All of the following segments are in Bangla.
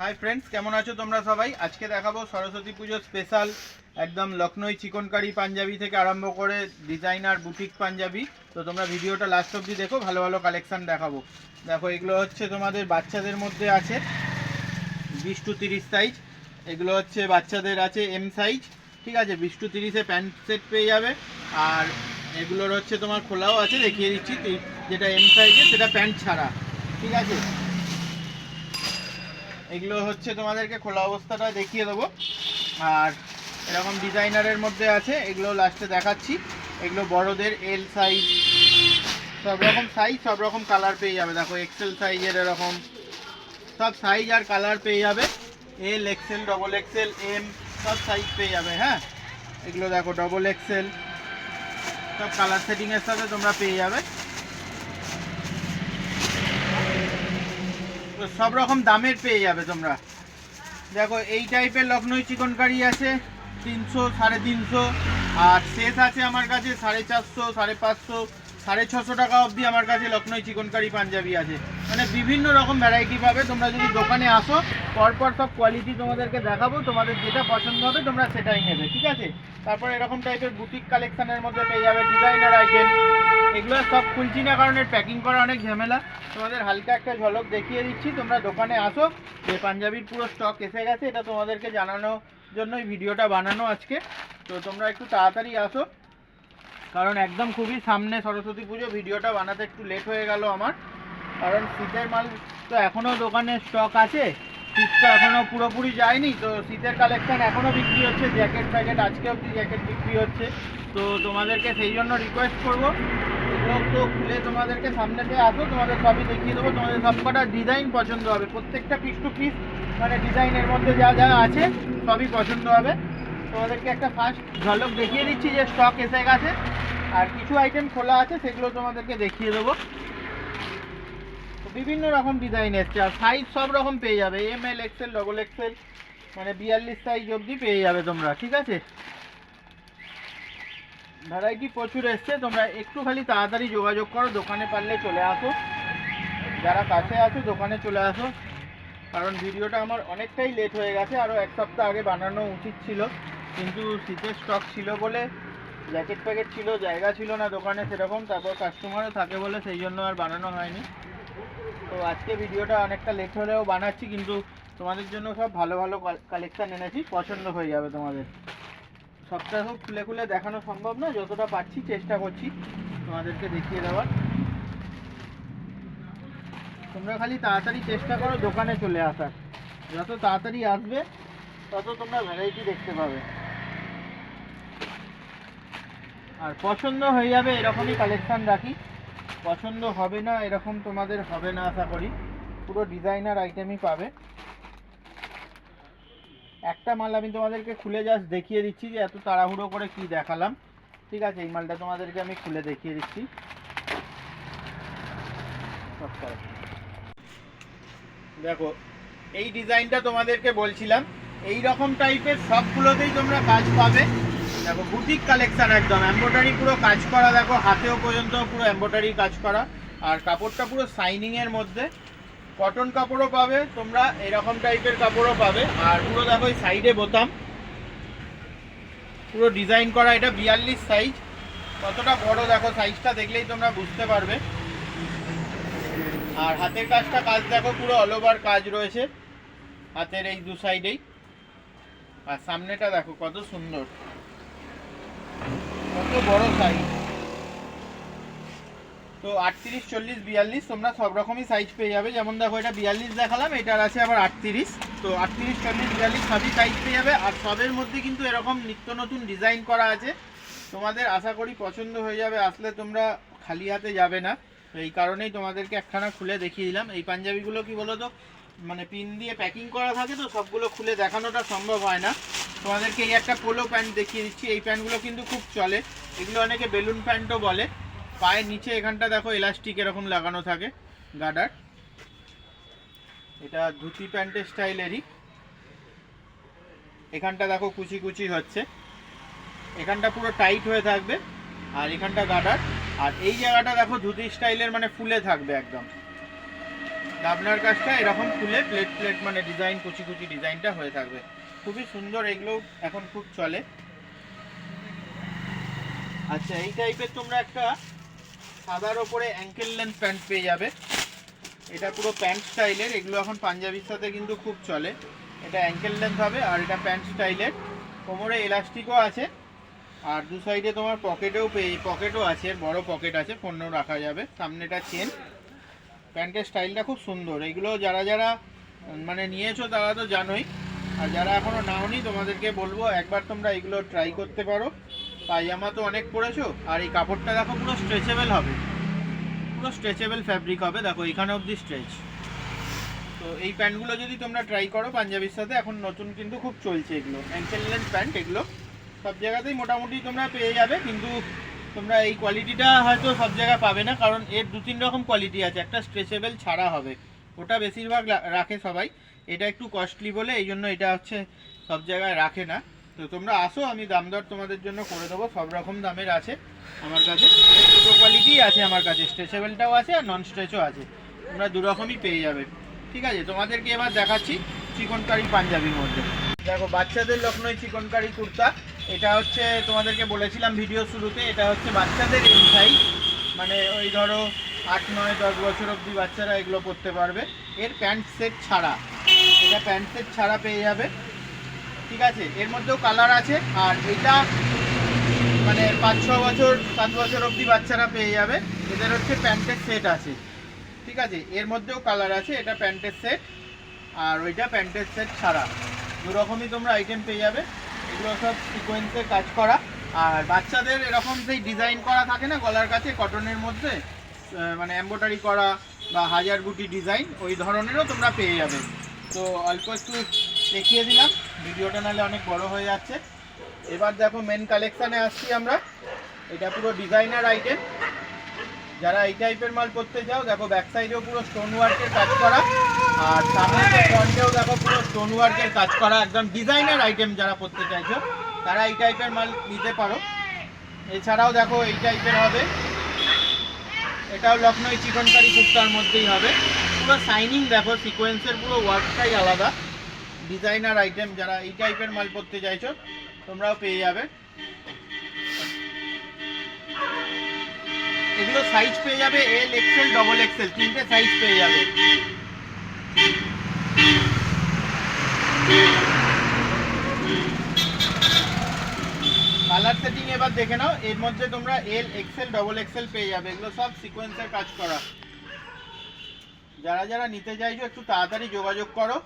हाई फ्रेंड्स केमन आछो तोमरा सबाई। आज के देखाबो सरस्वती पुजो स्पेशल एकदम लखनऊ चिकनकारी पांजाबी थेके आरम्भ करे डिजाइनार बुटिक पांजाबी। तो तोमरा भिडियोटा लास्ट अब्दि देखो, भालो भालो कालेक्शन देखाबो। देखो एगुलो होच्छे तोमादेर बाच्चादेर मध्य आछे 20 टू 30 साइज, एगुलो होच्छे बाच्चादेर आछे एम साइज, ठीक आछे 20 टू 30 ए पैंट सेट पेये जाबे। और एगुलोर होच्छे तोमार खोलाओ आछे, देखिए दिচ্ছি जेटा एम साइजे सेटा पैंट छाड़ा, ठीक आछे। এগুলো হচ্ছে তোমাদেরকে খোলা অবস্থাটা দেখিয়ে দেবো। আর এরকম ডিজাইনারের মধ্যে আছে, এগুলো লাস্টে দেখাচ্ছি। এগুলো বড়দের এল সাইজ, সব রকম সাইজ সব রকম কালার পেয়ে যাবে। দেখো এক্সেল সাইজের এরকম সব সাইজ আর কালার পেয়ে যাবে। L XL double XL M সব সাইজ পেয়ে যাবে। হ্যাঁ, এগুলো দেখো ডবল এক্সেল সব কালার সেটিংয়ের সাথে তোমরা পেয়ে যাবে। तो सब रकम दामेर पे जाबे तोमरा। देखो এই টাইপের লখনऊ চিকনকারি আছে 300 350 আর শেষ আছে আমার কাছে 450 550 650 টাকা অবধি আমার কাছে লখনऊ চিকনকারি পাঞ্জাবি আছে। মানে বিভিন্ন রকম ভ্যারাইটি পাবে। তোমরা যদি দোকানে আসো পরপর সব কোয়ালিটি তোমাদেরকে দেখাবো, তোমাদের যেটা পছন্দ হবে তোমরা সেটাই নেবে, ঠিক আছে। তারপর এরকম টাইপের বুটিক কালেকশনের মধ্যে পেয়ে যাবে ডিজাইনার আইটেম। এগুলো সব খুলছি না কারণ এর প্যাকিং করা অনেক ঝামেলা। তোমাদের হালকা একটা ঝলক দেখিয়ে দিচ্ছি। তোমরা দোকানে আসো, যে পাঞ্জাবির পুরো স্টক এসে গেছে এটা তোমাদেরকে জানানোর জন্যই ভিডিওটা বানানো আজকে। তো তোমরা একটু তাড়াতাড়ি আসো, কারণ একদম খুবই সামনে সরস্বতী পুজো। ভিডিওটা বানাতে একটু লেট হয়ে গেল আমার, কারণ শীতের মাল তো এখনও দোকানে স্টক আছে, শীত তো এখনও পুরোপুরি যায়নি। তো শীতের কালেকশান এখনও বিক্রি হচ্ছে, জ্যাকেট ফ্যাকেট আজকে অবধি জ্যাকেট বিক্রি হচ্ছে। তো তোমাদেরকে সেই জন্য রিকোয়েস্ট করবো, এগুলো তো খুলে তোমাদেরকে সামনেতে আসো, তোমাদের সবই দেখিয়ে দেবো। তোমাদের সব কটা ডিজাইন পছন্দ হবে, প্রত্যেকটা পিস টু পিস মানে ডিজাইনের মধ্যে যা যা আছে সবই পছন্দ হবে। তোমাদেরকে একটা ফার্স্ট ঝলক দেখিয়ে দিচ্ছি যে স্টক এসে গেছে। আর কিছু আইটেম খোলা আছে সেগুলো তোমাদেরকে দেখিয়ে দেবো। বিভিন্ন রকম ডিজাইন এসছে আর সাইজ সব রকম পেয়ে যাবে, M L XL double XL মানে 42 সাইজ অবধি পেয়ে যাবে তোমরা, ঠিক আছে। ভ্যারাইটি প্রচুর এসছে, তোমরা একটু খালি তাড়াতাড়ি যোগাযোগ করো। দোকানে পারলে চলে আসো, যারা কাছে আছো দোকানে চলে আসো, কারণ ভিডিওটা আমার অনেকটাই লেট হয়ে গেছে। আরও এক সপ্তাহ আগে বানানো উচিত ছিল, কিন্তু শীতের স্টক ছিল বলে জ্যাকেট প্যাকেট ছিল, জায়গা ছিল না দোকানে সেরকম, তারপর কাস্টমারও থাকে বলে সেই জন্য আর বানানো হয়নি। তো আজকে ভিডিওটা অনেকটা লেট হলেও বানাচ্ছি, কিন্তু তোমাদের জন্য সব ভালো ভালো কালেকশান এনেছি, পছন্দ হয়ে যাবে তোমাদের। সবটা সব খুলে খুলে দেখানো সম্ভব না, যতটা পারছি চেষ্টা করছি তোমাদেরকে দেখিয়ে দেওয়ার। তোমরা খালি তাড়াতাড়ি চেষ্টা করো দোকানে চলে আসার, যত তাড়াতাড়ি আসবে তত তোমরা ভ্যারাইটি দেখতে পাবে। আর পছন্দ হয়ে যাবে এরকমই কালেকশান রাখি, পছন্দ হবে না এরকম তোমাদের হবে না আশা করি। পুরো ডিজাইনার আইটেমই পাবে। একটা মাল আমি তোমাদেরকে খুলে জাস্ট দেখিয়ে দিচ্ছি যে এত তাড়াহুড়ো করে কি দেখালাম, ঠিক আছে। এই মালটা তোমাদেরকে আমি খুলে দেখিয়ে দিচ্ছি। দেখো এই ডিজাইনটা তোমাদেরকে বলছিলাম, এই রকম টাইপের সবগুলোতেই তোমরা কাজ পাবে। দেখো বুটিক কালেকশান একদম এমব্রয়ডারি পুরো কাজ করা, দেখো হাতেও পর্যন্ত পুরো এমব্রয়ডারি কাজ করা। আর কাপড়টা পুরো শাইনিংয়ের মধ্যে, কটন কাপড়ও পাবে তোমরা, এরকম টাইপের কাপড়ও পাবে। আর পুরো দেখো এই সাইডে বোতাম পুরো ডিজাইন করা। এটা 42 সাইজ, কতটা বড় দেখো, সাইজটা দেখলেই তোমরা বুঝতে পারবে। আর হাতের কাজটা কাজ দেখো পুরো অল ওভার কাজ রয়েছে হাতের এই দু সাইডেই। আর সামনেটা দেখো কত সুন্দর, কত বড় সাইজ। তো 38 40 42 তোমরা সব রকমই সাইজ পেয়ে যাবে। যেমন দেখো এটা 42 দেখালাম, এটার আছে আবার 38। তো 38 40 42 সবই সাইজ পেয়ে যাবে। আর সবের মধ্যে কিন্তু এরকম নিত্য নতুন ডিজাইন করা আছে, তোমাদের আশা করি পছন্দ হয়ে যাবে। আসলে তোমরা খালি হাতে যাবে না, তো এই কারণেই তোমাদেরকে একখানা খুলে দেখিয়ে দিলাম। এই পাঞ্জাবিগুলো কি বলো তো, মানে পিন দিয়ে প্যাকিং করা থাকে, তো সবগুলো খুলে দেখানোটা সম্ভব হয় না। তোমাদেরকে এই একটা পোলো প্যান্ট দেখিয়ে দিচ্ছি। এই প্যান্টগুলো কিন্তু খুব চলে, এগুলো অনেকে বেলুন প্যান্টও বলে। পায়ের নিচে এখানটা দেখো এলাস্টিক এরকম লাগানো থাকে গার্ডার। এটা ধুতি প্যান্টের স্টাইলেরই। এখানটা দেখো কুচি কুচি হচ্ছে, এখানটা পুরো টাইট হয়ে থাকবে, আর এখানটা গার্ডার। আর এই জায়গাটা দেখো ধুতি স্টাইলের মানে ফুলে থাকবে একদম। দাবনার কাজটা এরকম খুলে প্লেট প্লেট মানে ডিজাইন কুচি কুচি ডিজাইনটা হয়ে থাকবে, খুবই সুন্দর, এগুলো এখন খুব চলে। আচ্ছা, এই টাইপের তোমরা একটা সাদার ওপরে অ্যাঙ্কেল লেন্থ প্যান্ট পেয়ে যাবে। এটা পুরো প্যান্ট স্টাইলের, এগুলো এখন পাঞ্জাবির সাথে কিন্তু খুব চলে। এটা অ্যাঙ্কেল লেন্থ হবে আর এটা প্যান্ট স্টাইলের, কোমরে এলাস্টিকও আছে আর দু সাইডে তোমার পকেটও আছে, বড় পকেট আছে, ফোনও রাখা যাবে। সামনেটা চেন। প্যান্টের স্টাইলটা খুব সুন্দর। এগুলো যারা যারা মানে নিয়েছো তারা তো জানোই, আর যারা এখনও নাওনি তোমাদেরকে বলবো একবার তোমরা এগুলো ট্রাই করতে পারো। পায়জামা তো অনেক পরেছো, আর এই কাপড়টা দেখো পুরো স্ট্রেচেবল হবে, পুরো স্ট্রেচেবল ফ্যাব্রিক হবে, দেখো এখানে অবধি স্ট্রেচ। তো এই প্যান্টগুলো যদি তোমরা ট্রাই করো পাঞ্জাবির সাথে, এখন নতুন কিন্তু খুব চলছে এগুলো অ্যাঙ্কেল লেন্থ প্যান্ট। এগুলো সব জায়গাতেই মোটামুটি তোমরা পেয়ে যাবে, কিন্তু তোমরা এই কোয়ালিটিটা হয়তো সব জায়গায় পাবে না, কারণ এর 2-3 রকম কোয়ালিটি আছে। একটা স্ট্রেচেবল ছাড়া হবে, ওটা বেশিরভাগ রাখে সবাই, এটা একটু কস্টলি বলে এই জন্য এটা হচ্ছে সব জায়গায় রাখে না। তো তোমরা আসো, আমি দাম দর তোমাদের জন্য করে দেবো, সব রকম দামের আছে আমার কাছে। দুটো কোয়ালিটি আছে আমার কাছে, স্ট্রেচেবলটাও আছে আর নন স্ট্রেচও আছে, তোমরা দু রকমই পেয়ে যাবে। ঠিক আছে, তোমাদেরকে এবার দেখাচ্ছি চিকনকারি পাঞ্জাবির মধ্যে। দেখো, বাচ্চাদের লখনৌ চিকনকারি কুর্তা, এটা হচ্ছে তোমাদেরকে বলেছিলাম ভিডিও শুরুতে, এটা হচ্ছে বাচ্চাদের এম সাইজ, মানে ওই ধরো 8, 9, 10 বছর অবধি বাচ্চারা এগুলো পরতে পারবে। এর প্যান্ট সেট ছাড়া, এটা প্যান্ট সেট ছাড়া পেয়ে যাবে। ঠিক আছে, এর মধ্যেও কালার আছে, আর এটা মানে 5-6 বছর 7 বছর অবধি বাচ্চারা পেয়ে যাবে। এদের হচ্ছে প্যান্টের সেট আছে। ঠিক আছে, এর মধ্যেও কালার আছে, এটা প্যান্টের সেট আর ওইটা প্যান্টের সেট ছাড়া, দু রকমই তোমরা আইটেম পেয়ে যাবে। এগুলো সব সিকোয়েন্সে কাজ করা, আর বাচ্চাদের এরকম সেই ডিজাইন করা থাকে না গলার কাছে কটনের মধ্যে, মানে এমব্রয়ডারি করা বা হাজার বুটি ডিজাইন, ওই ধরনেরও তোমরা পেয়ে যাবে। তো অল্প একটু দেখিয়ে দিলাম, ভিডিওটা নাহলে অনেক বড় হয়ে যাচ্ছে। এবার দেখো মেন কালেকশানে আসছি আমরা। এটা পুরো ডিজাইনার আইটেম, যারা এই টাইপের মাল করতে চাও, দেখো ব্যাক সাইডেও পুরো স্টোন ওয়ার্কের কাজ করা, আর সামনে ফ্রন্টেও দেখো পুরো স্টোন ওয়ার্কের কাজ করা, একদম ডিজাইনার আইটেম। যারা করতে চাইছো তারা এই টাইপের মাল নিতে পারো। এছাড়াও দেখো এই টাইপের হবে, এটাও লখনৌ চিকনকারি কুর্তার মধ্যেই হবে, পুরো শাইনিং, দেখো সিকোয়েন্সের পুরো ওয়ার্কটাই আলাদা, ডিজাইনার আইটেম। যারা এই টাইপের মাল করতে চাইছো তোমরাও পেয়ে যাবে। এগুলো সাইজ পেয়ে যাবে এল, এক্সেল, ডবল এক্সেল, 3টে সাইজ পেয়ে যাবে। কালার সেটিং এবার দেখে নাও, এর মধ্যে তোমরা এল, এক্সেল, ডবল এক্সেল পেয়ে যাবে। এগুলো সব সিকোয়েন্সের কাজ করা। যারা যারা নিতে চাইছো একটু তাড়াতাড়ি যোগাযোগ করো,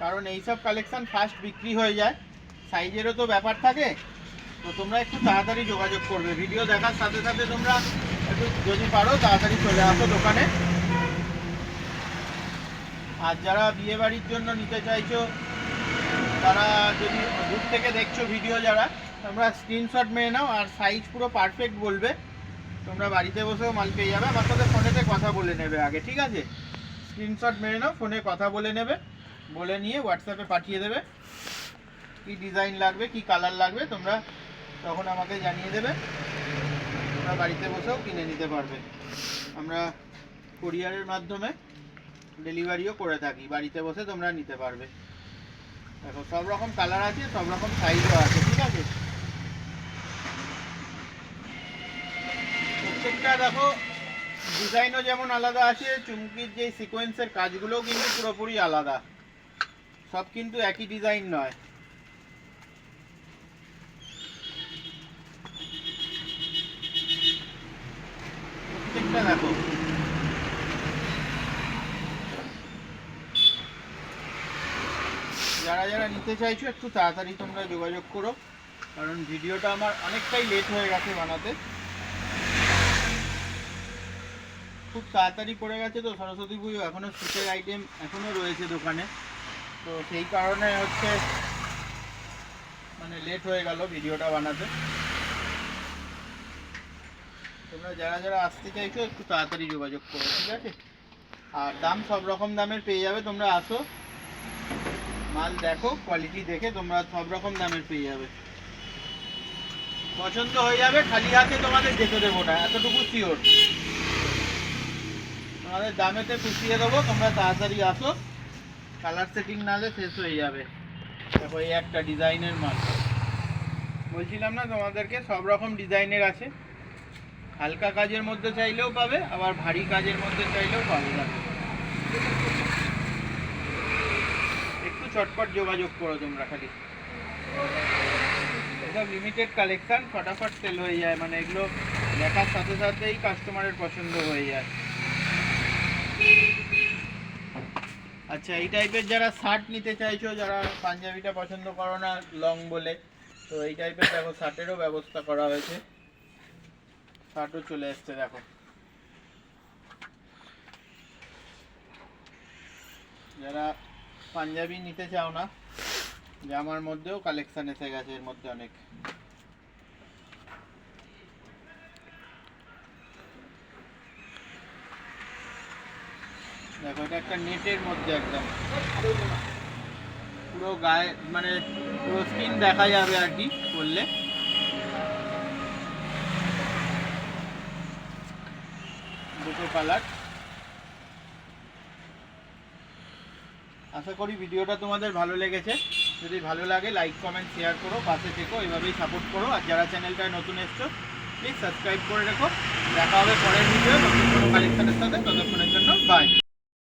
কারণ এইসব কালেকশন ফাস্ট বিক্রি হয়ে যায়, সাইজেরও তো ব্যাপার থাকে। তো তোমরা একটু তাড়াতাড়ি যোগাযোগ করবে, ভিডিও দেখার সাথে সাথে তোমরা একটু যদি পারো তাড়াতাড়ি চলে আসো দোকানে। আর যারা বিয়ে বাড়ির জন্য নিতে চাইছো, তারা যদি দূর থেকে দেখছো ভিডিও, যারা তোমরা স্ক্রিনশট মেরে নাও আর সাইজ পুরো পারফেক্ট বলবে, তোমরা বাড়িতে বসেও মাল পেয়ে যাবে। আমার সাথে ফোনেতে কথা বলে নেবে আগে, ঠিক আছে? স্ক্রিনশট মেরে নাও, ফোনে কথা বলে নেবে, বলে নিয়ে হোয়াটসঅ্যাপে পাঠিয়ে দেবে কি ডিজাইন লাগবে, কি কালার লাগবে, তোমরা তখন আমাকে জানিয়ে দেবে, তোমরা বাড়িতে বসেও কিনে নিতে পারবে। আমরা কুরিয়ারের মাধ্যমে ডেলিভারিও করে থাকি, বাড়িতে বসে তোমরা নিতে পারবে। দেখো সব রকম কালার আছে, সব রকম সাইজও আছে, ঠিক আছে? প্রত্যেকটা দেখো ডিজাইনও যেমন আলাদা আছে, চুমকির যে সিকোয়েন্সের কাজগুলোও কিন্তু পুরোপুরি আলাদা, সব কিন্তু একই ডিজাইন নয়। প্রত্যেকটা দেখো যারা যারা নিতে চাইছো একটু তাড়াতাড়ি তোমরা যোগাযোগ করো, কারণ ভিডিওটা আমার অনেকটাই লেট হয়ে গেছে বানাতে, খুব তাড়াতাড়ি পড়ে গেছে। তো সরস্বতী পুজো এখনও শীতের আইটেম এখনও রয়েছে দোকানে, তো সেই কারণে হচ্ছে মানে লেট হয়ে গেল ভিডিওটা বানাতে। তোমরা যারা যারা আসতে চাইছো একটু তাড়াতাড়ি যোগাযোগ করো, ঠিক আছে? আর দাম সব রকম দামের পেয়ে যাবে, তোমরা আসো, মাল দেখো, কোয়ালিটি দেখে তোমরা সব রকম দামের পেয়ে যাবে। পছন্দ হয়ে যাবে, খালি হাতে তোমাদের যেতে দেবো না, এতটুকু শিওর। তোমাদের দামেতে পুষিয়ে দেবো, তোমরা তাড়াতাড়ি আসো, কালার সেটিং নালে শেষ হয়ে যাবে। দেখো এই একটা ডিজাইনের মাল, বলছিলাম না তোমাদেরকে সব রকম ডিজাইনের আছে, হালকা কাজের মধ্যে চাইলেও পাবে, আবার ভারী কাজের মধ্যে চাইলেও পাবে। একটু চটপট যোগাযোগ করো তোমরা খালি। এসব লিমিটেড কালেকশন ফটাফট সেল হয়ে যায়, মানে এগুলো দেখার সাথে সাথেই কাস্টমারের পছন্দ হয়ে যায়। আচ্ছা, এই টাইপের যারা শার্ট নিতে চাইছো, যারা পাঞ্জাবিটা পছন্দ করো না লং বলে, তো এই টাইপের দেখো শার্টেরও ব্যবস্থা করা হয়েছে, শার্টও চলে এসছে। দেখো যারা পাঞ্জাবি নিতে চাও না, জামার মধ্যেও কালেকশন এসে গেছে এর মধ্যে অনেক। দেখো এটা একটা নেটের মধ্যে একদম পুরো গায়ে, মানে পুরো স্কিন দেখা যাবে আর কি করলে। দুটো কালার। আশা করি ভিডিওটা তোমাদের ভালো লেগেছে। যদি ভালো লাগে লাইক কমেন্ট শেয়ার করো, পাশে থেকো, এভাবেই সাপোর্ট করো। আর যারা চ্যানেলটায় নতুন এসছো প্লিজ সাবস্ক্রাইব করে রেখো। দেখা হবে পরের ভিডিও নতুন কোনো কালেকশনের সাথে। ততক্ষণের জন্য বাই।